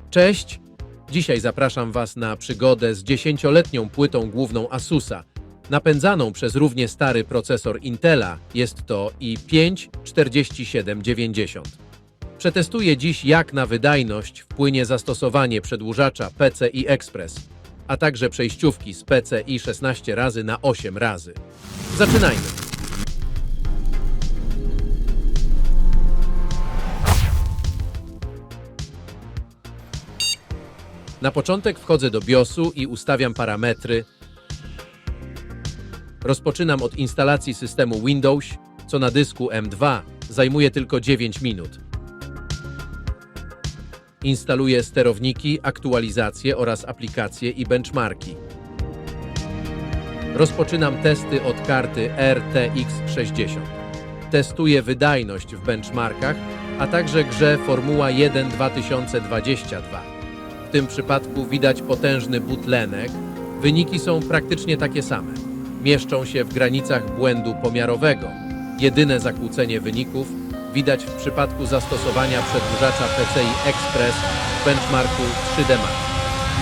Cześć! Dzisiaj zapraszam Was na przygodę z 10-letnią płytą główną Asusa, napędzaną przez równie stary procesor Intela, jest to i5 4790. Przetestuję dziś, jak na wydajność wpłynie zastosowanie przedłużacza PCI Express, a także przejściówki z PCI 16 na 8 razy. Zaczynajmy! Na początek wchodzę do BIOS-u i ustawiam parametry. Rozpoczynam od instalacji systemu Windows, co na dysku M2 zajmuje tylko 9 minut. Instaluję sterowniki, aktualizacje oraz aplikacje i benchmarki. Rozpoczynam testy od karty RTX 60. Testuję wydajność w benchmarkach, a także grze Formuła 1 2022. W tym przypadku widać potężny bootlenek. Wyniki są praktycznie takie same. Mieszczą się w granicach błędu pomiarowego. Jedyne zakłócenie wyników widać w przypadku zastosowania przedłużacza PCI Express w benchmarku 3D Max.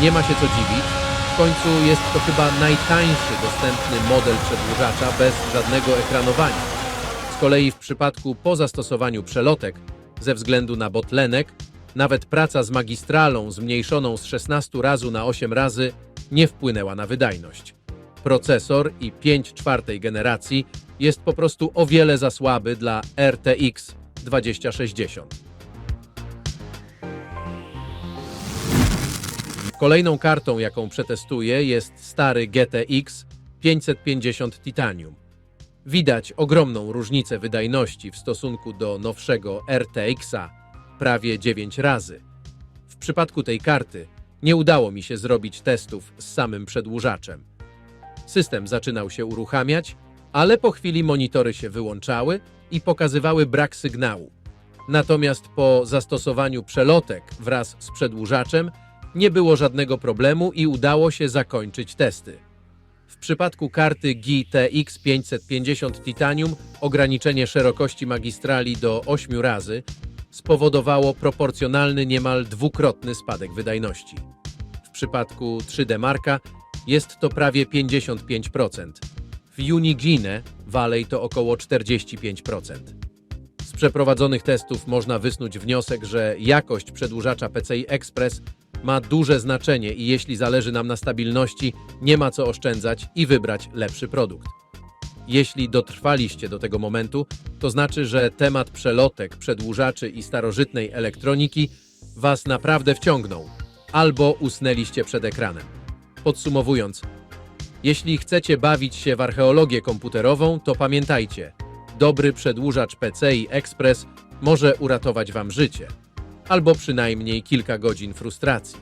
Nie ma się co dziwić, w końcu jest to chyba najtańszy dostępny model przedłużacza bez żadnego ekranowania. Z kolei w przypadku po zastosowaniu przelotek, ze względu na bottleneck, nawet praca z magistralą zmniejszoną z 16 razy na 8 razy nie wpłynęła na wydajność. Procesor i5 czwartej generacji jest po prostu o wiele za słaby dla RTX 2060. Kolejną kartą, jaką przetestuję, jest stary GTX 550 Titanium. Widać ogromną różnicę wydajności w stosunku do nowszego RTX-a, prawie 9 razy. W przypadku tej karty nie udało mi się zrobić testów z samym przedłużaczem. System zaczynał się uruchamiać, ale po chwili monitory się wyłączały i pokazywały brak sygnału. Natomiast po zastosowaniu przelotek wraz z przedłużaczem nie było żadnego problemu i udało się zakończyć testy. W przypadku karty GTX 550 Titanium ograniczenie szerokości magistrali do 8 razy spowodowało proporcjonalny niemal dwukrotny spadek wydajności. W przypadku 3D Marka jest to prawie 55%. W Unigine Valley to około 45%. Z przeprowadzonych testów można wysnuć wniosek, że jakość przedłużacza PCI Express ma duże znaczenie i jeśli zależy nam na stabilności, nie ma co oszczędzać i wybrać lepszy produkt. Jeśli dotrwaliście do tego momentu, to znaczy, że temat przelotek, przedłużaczy i starożytnej elektroniki Was naprawdę wciągnął, albo usnęliście przed ekranem. Podsumowując, jeśli chcecie bawić się w archeologię komputerową, to pamiętajcie, dobry przedłużacz PCI Express może uratować Wam życie, albo przynajmniej kilka godzin frustracji.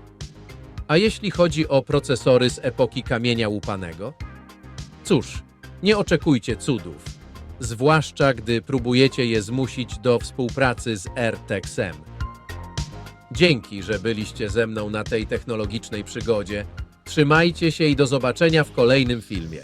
A jeśli chodzi o procesory z epoki kamienia łupanego? Cóż, nie oczekujcie cudów, zwłaszcza gdy próbujecie je zmusić do współpracy z RTX-em. Dzięki, że byliście ze mną na tej technologicznej przygodzie. Trzymajcie się i do zobaczenia w kolejnym filmie.